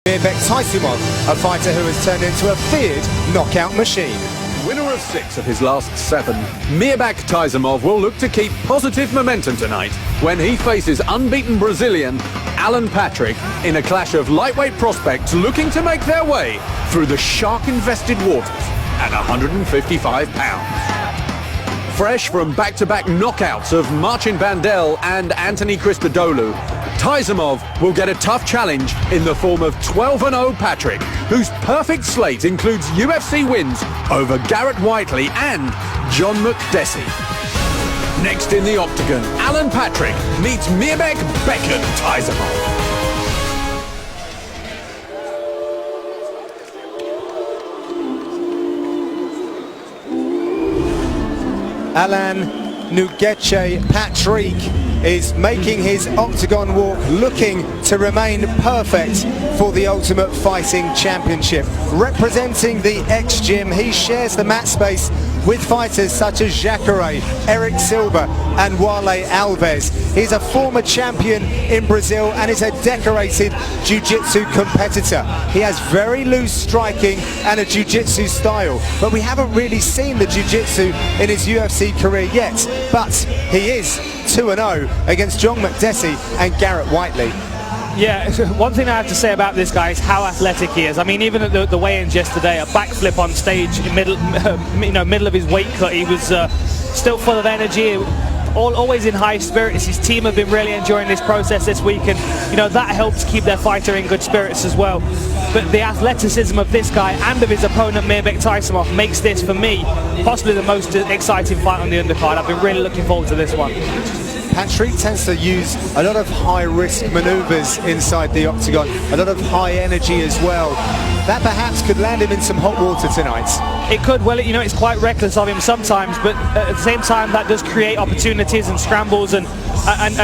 Mairbek Taisumov, a fighter who has turned into a feared knockout machine. Winner of 6 of his last 7, Mairbek Taisumov will look to keep positive momentum tonight when he faces unbeaten Brazilian Alan Patrick in a clash of lightweight prospects looking to make their way through the shark-infested waters at 155 pounds. Fresh from back-to-back knockouts of Marcin Bandel and Anthony Christodoulou, Taisumov will get a tough challenge in the form of 12-0 Patrick, whose perfect slate includes UFC wins over Garrett Whiteley and John McDessie. Next in the octagon, Alan Patrick meets Mairbek Beckan Taisumov. Alan Nugeche Patrick is making his octagon walk, looking to remain perfect for the Ultimate Fighting Championship. Representing the X-Gym, he shares the mat space with fighters such as Jacare, Eric Silva and Wale Alves. He's a former champion in Brazil and is a decorated jiu-jitsu competitor. He has very loose striking and a jiu-jitsu style, but we haven't really seen the jiu-jitsu in his UFC career yet. But he is 2-0 against John McDessie and Garrett Whiteley. Yeah, one thing I have to say about this guy is how athletic he is. I mean, even at the weigh-ins yesterday, a backflip on stage in middle of his weight cut, he was still full of energy, always in high spirits. His team have been really enjoying this process this week, and that helps keep their fighter in good spirits as well. But the athleticism of this guy and of his opponent Mairbek Taisumov makes this, for me, possibly the most exciting fight on the undercard. I've been really looking forward to this one. Patrick tends to use a lot of high-risk maneuvers inside the octagon, a lot of high energy as well. That perhaps could land him in some hot water tonight. It could. Well, it's quite reckless of him sometimes, but at the same time that does create opportunities and scrambles and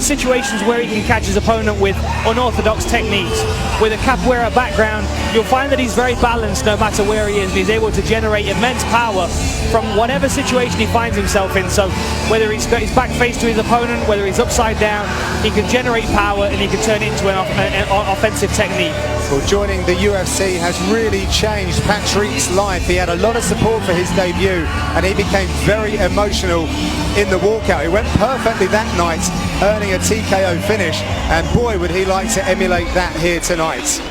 situations where he can catch his opponent with unorthodox techniques. With a capoeira background, you'll find that he's very balanced no matter where he is, and he's able to generate immense power from whatever situation he finds himself in. So whether he's got his back face to his opponent, whether he's upside down, he can generate power and he can turn it into an offensive technique. Well, joining the UFC has really changed Patrick's life. He had a lot of support for his debut and he became very emotional in the walkout. He went perfectly that night, earning a TKO finish, and boy would he like to emulate that here tonight.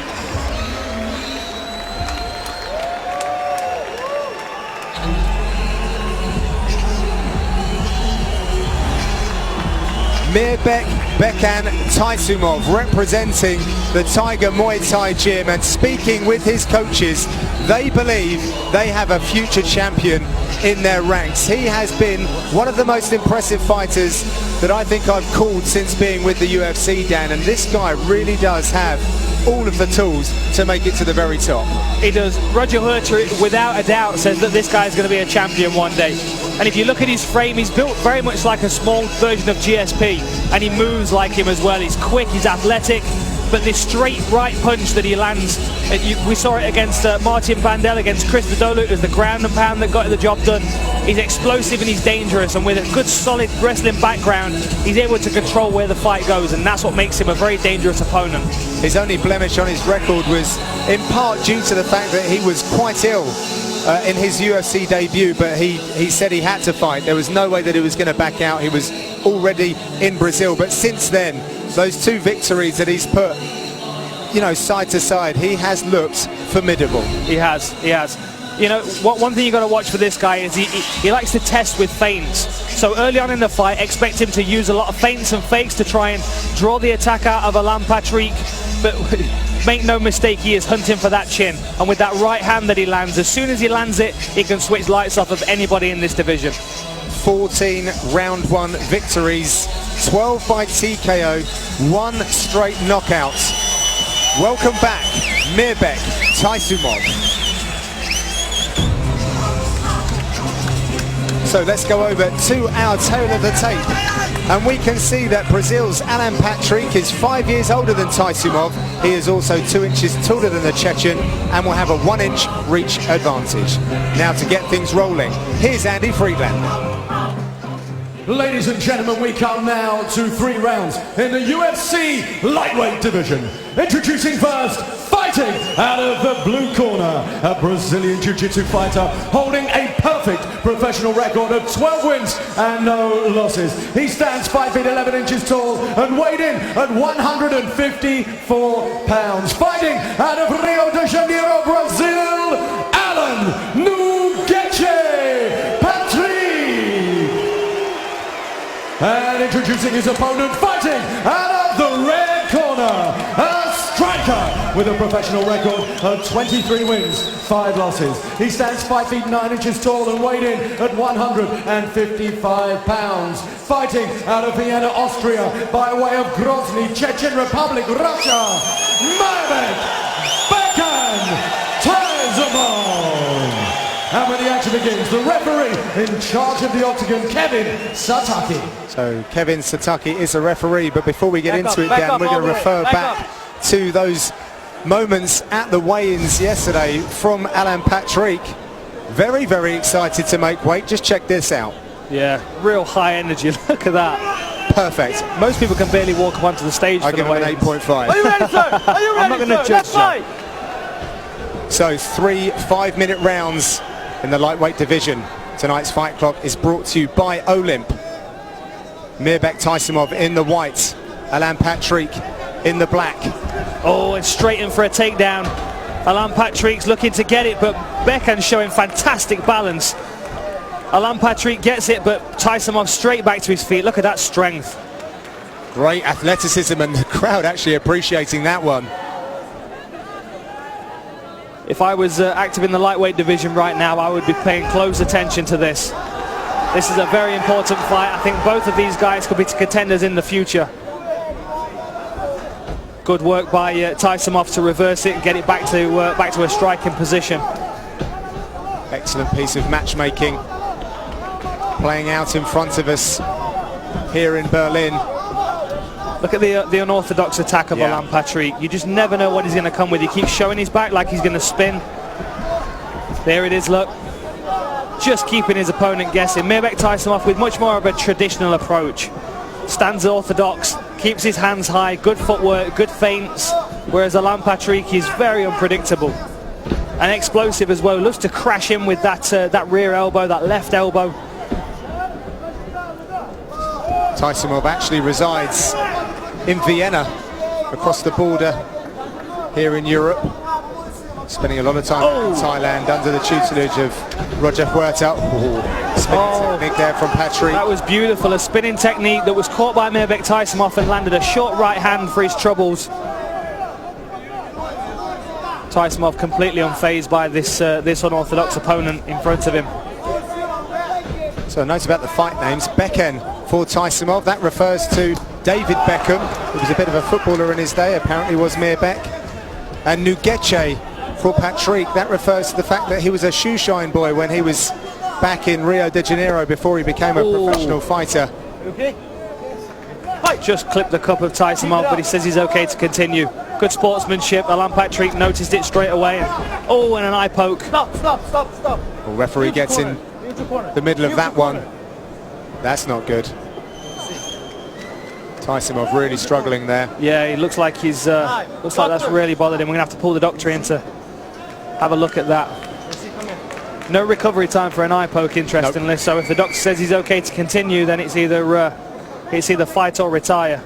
Mairbek Beckan Taisumov representing the Tiger Muay Thai Gym, and speaking with his coaches, they believe they have a future champion in their ranks. He has been one of the most impressive fighters that I think I've called since being with the UFC, Dan, and this guy really does have all of the tools to make it to the very top. He does. Roger Hurter, without a doubt, says that this guy is going to be a champion one day. And if you look at his frame, he's built very much like a small version of GSP, and he moves like him as well. He's quick, he's athletic, but this straight right punch that he lands, we saw it against Marcin Bandel, against Christodoulou. It was the ground and pound that got the job done. He's explosive and he's dangerous, and with a good solid wrestling background, he's able to control where the fight goes, and that's what makes him a very dangerous opponent. His only blemish on his record was in part due to the fact that he was quite ill in his UFC debut, but he said he had to fight. There was no way that he was going to back out. He was already in Brazil, but since then, those 2 victories that he's put, side to side, he has looked formidable. He has. One thing you got to watch for this guy is he likes to test with feints. So early on in the fight, expect him to use a lot of feints and fakes to try and draw the attack out of Alan Patrick, but make no mistake, he is hunting for that chin, and with that right hand that he lands, as soon as he lands it, he can switch lights off of anybody in this division. 14 round 1 victories, 12 by TKO, 1 straight knockout. Welcome back, Mairbek Taisumov. So let's go over to our tail of the tape, and we can see that Brazil's Alan Patrick is 5 years older than Taisumov. He is also 2 inches taller than the Chechen and will have a 1-inch reach advantage. Now to get things rolling, here's Andy Friedlander. Ladies and gentlemen, we come now to 3 rounds in the UFC lightweight division. Introducing first, fighting corner, a Brazilian Jiu-Jitsu fighter holding a perfect professional record of 12 wins and no losses. He stands 5 feet 11 inches tall and weighed in at 154 pounds. Fighting out of Rio de Janeiro, Brazil, Alan And introducing his opponent, fighting out of the red corner, a striker with a professional record of 23 wins, 5 losses. He stands 5 feet 9 inches tall and weighed in at 155 pounds. Fighting out of Vienna, Austria, by way of Grozny, Chechen Republic, Russia, Mairbek, Beckan, Taisumov. And when the action begins, the referee in charge of the octagon, Kevin Sataki. So Kevin Sataki is a referee, but before we get into it, Dan, we're going to refer back to those moments at the weigh-ins yesterday from Alan Patrick. Very, very excited to make weight. Just check this out. Yeah, real high energy. Look at that. Perfect. Most people can barely walk up onto the stage. I give him an 8.5. Are you ready, sir? Are you ready, I'm not going to judge that. So 3 5-minute rounds in the lightweight division. Tonight's Fight Clock is brought to you by Olymp. Mairbek Taisumov in the white, Alan Patrick in the black. Oh, and straight in for a takedown. Alan Patrick's looking to get it, but Beckan showing fantastic balance. Alan Patrick gets it, but Taisumov straight back to his feet. Look at that strength. Great athleticism, and the crowd actually appreciating that one. If I was active in the lightweight division right now, I would be paying close attention to this. This is a very important fight. I think both of these guys could be contenders in the future. Good work by Taisumov to reverse it and get it back to a striking position. Excellent piece of matchmaking playing out in front of us here in Berlin. Look at the unorthodox attack of Alan Patrick. You just never know what he's going to come with. He keeps showing his back like he's going to spin. There it is, look. Just keeping his opponent guessing. Mairbek Taisumov with much more of a traditional approach. Stands orthodox, keeps his hands high, good footwork, good feints. Whereas Alan Patrick is very unpredictable. And explosive as well. Loves to crash in with that rear elbow, that left elbow. Taisumov actually resides in Vienna, across the border here in Europe. Spending a lot of time in Thailand under the tutelage of Roger Huerta. Spinning technique there from Patrick. That was beautiful, a spinning technique that was caught by Mairbek Taisumov and landed a short right hand for his troubles. Taisumov completely unfazed by this unorthodox opponent in front of him. So a note about the fight names. Beckan for Taisumov, that refers to David Beckham, who was a bit of a footballer in his day, apparently was Mairbek. And Nugeche for Patrick, that refers to the fact that he was a shoe shine boy when he was back in Rio de Janeiro before he became a professional fighter. Okay. Just clipped the cup of Taisumov, but he says he's okay to continue. Good sportsmanship. Alan Patrick noticed it straight away. And an eye poke. Stop. Well, referee gets in the middle of that one. That's not good. Taisumov really struggling there. Yeah, he looks like he's looks like that's really bothered him. We're gonna have to pull the doctor in to have a look at that. No recovery time for an eye poke, interestingly. Nope. So if the doctor says he's okay to continue, then it's either fight or retire.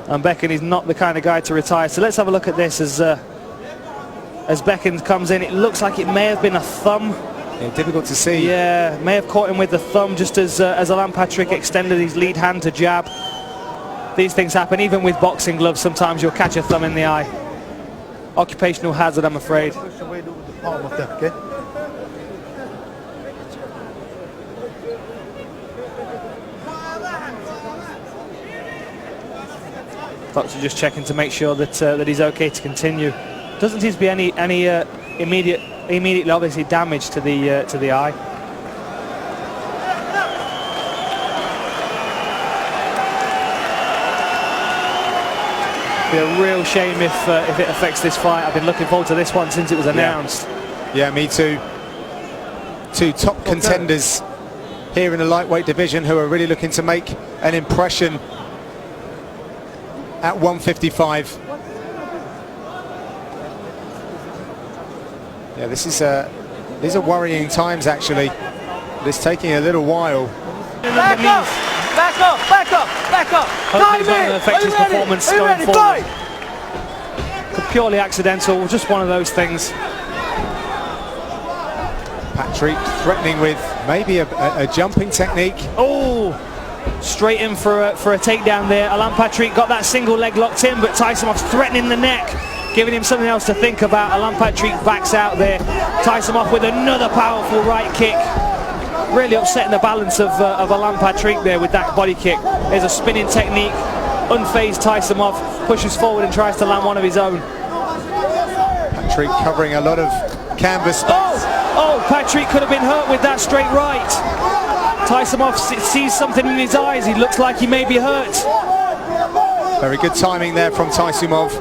And Beckan is not the kind of guy to retire. So let's have a look at this as Beckan comes in. It looks like it may have been a thumb. Yeah, difficult to see. Yeah, may have caught him with the thumb just as Alan Patrick extended his lead hand to jab. These things happen even with boxing gloves. Sometimes you'll catch a thumb in the eye. Occupational hazard, I'm afraid. Doctor just checking to make sure that he's okay to continue. Doesn't seem to be any immediately obviously damage to the eye. Be a real shame if it affects this fight. I've been looking forward to this one since it was announced. Yeah, me too. Two top contenders here in the lightweight division who are really looking to make an impression at 155. Yeah, these are worrying times actually. It's taking a little while. Back up! Back up! Back up! Back up! Hopefully it's not going to affect his performance going forward. Purely accidental, just one of those things. Patrick threatening with maybe a jumping technique. Oh, straight in for a takedown there. Alan Patrick got that single leg locked in, but Taisumov's threatening the neck, giving him something else to think about. Alan Patrick backs out there. Taisumov with another powerful right kick. Really upsetting the balance of Alan Patrick there with that body kick. There's a spinning technique. Unfazed Taisumov pushes forward and tries to land one of his own. Patrick covering a lot of canvas. Oh, Patrick could have been hurt with that straight right. Taisumov sees something in his eyes. He looks like he may be hurt. Very good timing there from Taisumov.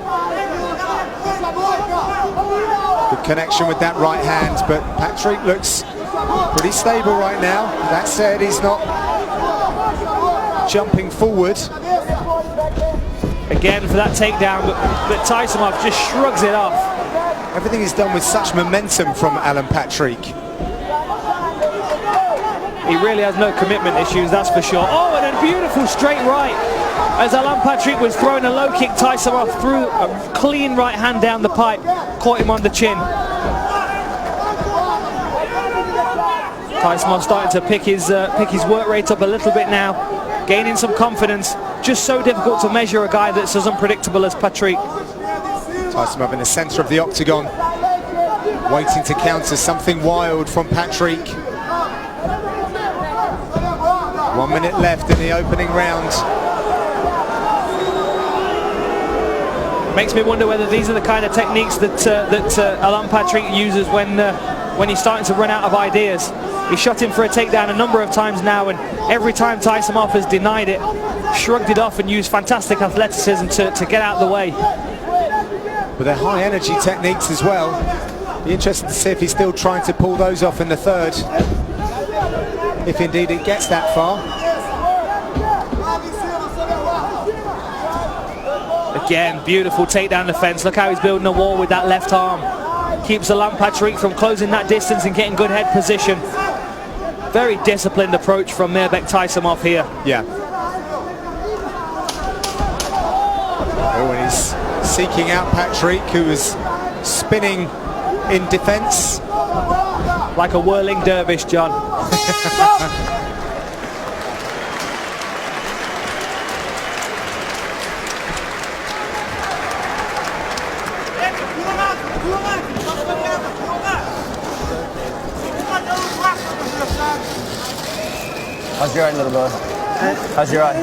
Good connection with that right hand, but Patrick looks pretty stable right now. That said, he's not jumping forward. Again for that takedown, but Taisumov just shrugs it off. Everything is done with such momentum from Alan Patrick. He really has no commitment issues, that's for sure. Oh, and a beautiful straight right. As Alan Patrick was throwing a low kick, Taisumov threw a clean right hand down the pipe, caught him on the chin. Taisumov starting to pick his work rate up a little bit now, gaining some confidence. Just so difficult to measure a guy that's as unpredictable as Patrick. Taisumov in the centre of the octagon, waiting to counter something wild from Patrick. 1 minute left in the opening round. Makes me wonder whether these are the kind of techniques that Alan Patrick uses when he's starting to run out of ideas. He shot him for a takedown a number of times now, and every time Taisumov has denied it, shrugged it off and used fantastic athleticism to get out of the way. But they're high energy techniques as well. Be interested to see if he's still trying to pull those off in the third, if indeed it gets that far. Again, beautiful takedown defense. Look how he's building a wall with that left arm. Keeps Alan Patrick from closing that distance and getting good head position. Very disciplined approach from Mairbek Taisumov here. Yeah. Oh, and he's seeking out Patrick, who is spinning in defense. Like a whirling dervish, John. How's your eye, little brother? How's your eye?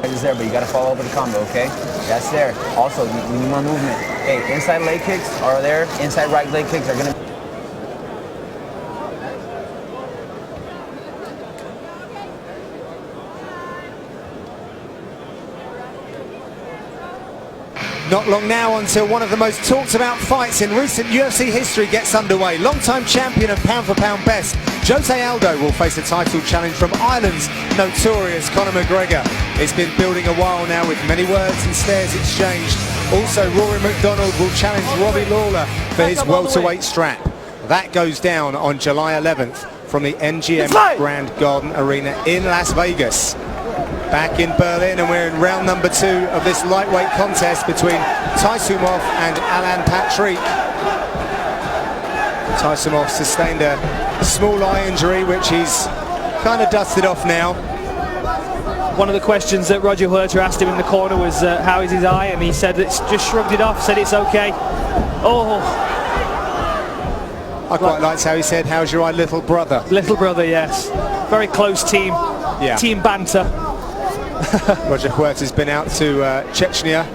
It's there, but you gotta follow up with the combo, okay? That's there. Also, you need more movement. Hey, inside leg kicks are there. Inside right leg kicks are gonna. Not long now until one of the most talked about fights in recent UFC history gets underway. Long-time champion and pound-for-pound best, Jose Aldo will face a title challenge from Ireland's notorious Conor McGregor. It's been building a while now with many words and stares exchanged. Also, Rory McDonald will challenge Robbie Lawler for his welterweight strap. That goes down on July 11th from the MGM Grand Garden Arena in Las Vegas. Back in Berlin, and we're in round number 2 of this lightweight contest between Taisumov and Alan Patrick. Taisumov sustained a small eye injury, which he's kind of dusted off now. One of the questions that Roger Huerta asked him in the corner was how is his eye, and he said it's just shrugged it off, said it's okay. Oh, I quite liked how he said, how's your eye, little brother? Little brother, yes. Very close team. Yeah. Team banter. Roger Huerta's been out to Chechnya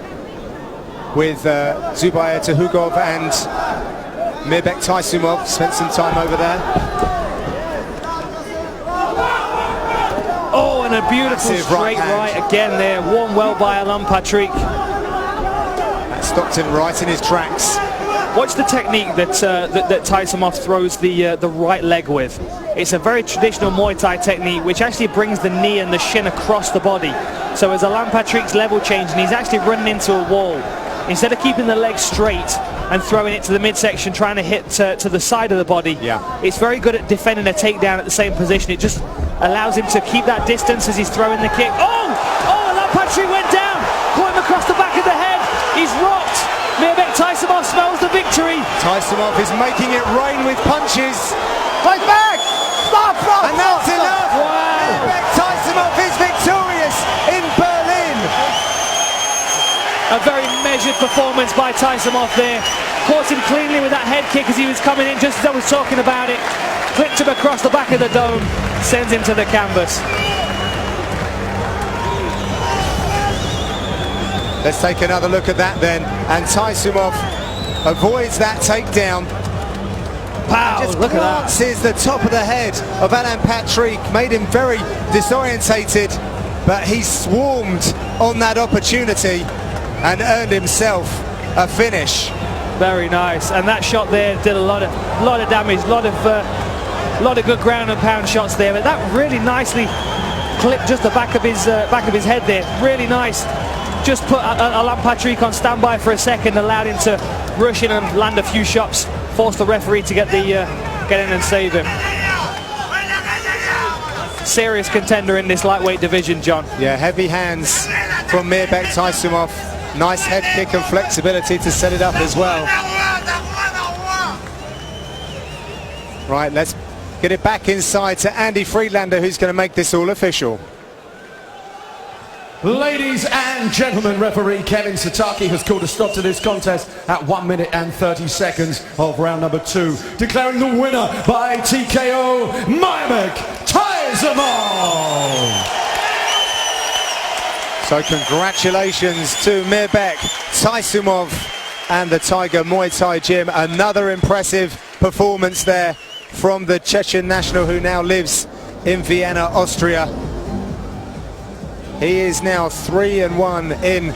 with Zubair Tuhugov and Mairbek Taisumov. Spent some time over there. Oh, and a beautiful straight right again there. Won well by Alan Patrick. That stopped him right in his tracks. Watch the technique that that Taisumov throws the right leg with. It's a very traditional Muay Thai technique, which actually brings the knee and the shin across the body. So as Alan Patrick's level change, and he's actually running into a wall, instead of keeping the leg straight and throwing it to the midsection, trying to hit to the side of the body, it's very good at defending a takedown at the same position. It just allows him to keep that distance as he's throwing the kick. Oh, Alan Patrick went down, caught him across the back of the head. He's rocked. Mairbek Taisumov smells the victory. Taisumov is making it rain with punches. Fight back! Stop! And that's enough! Wow. Mairbek Taisumov is victorious in Berlin. A very measured performance by Taisumov there. Caught him cleanly with that head kick as he was coming in, just as I was talking about it. Clipped him across the back of the dome, sends him to the canvas. Let's take another look at that then. And Taisumov avoids that takedown. Pow, Just look at that. glances the top of the head of Alan Patrick, made him very disorientated, but he swarmed on that opportunity and earned himself a finish. Very nice, and that shot there did a lot of damage, a lot of good ground and pound shots there. But that really nicely clipped just the back of his head there. Really nice. Just put Alan Patrick on standby for a second, allowed him to rush in and land a few shots, forced the referee to get in and save him. Serious contender in this lightweight division, John. Yeah, heavy hands from Mairbek Taisumov. Nice head kick and flexibility to set it up as well. Right, let's get it back inside to Andy Friedlander, who's going to make this all official. Ladies and gentlemen, referee Kevin Sataki has called a stop to this contest at 1 minute and 30 seconds of round number 2, declaring the winner by TKO, Mairbek Taisumov. So congratulations to Mairbek Taisumov and the Tiger Muay Thai Gym. Another impressive performance there from the Chechen national, who now lives in Vienna, Austria. He is now 3-1 in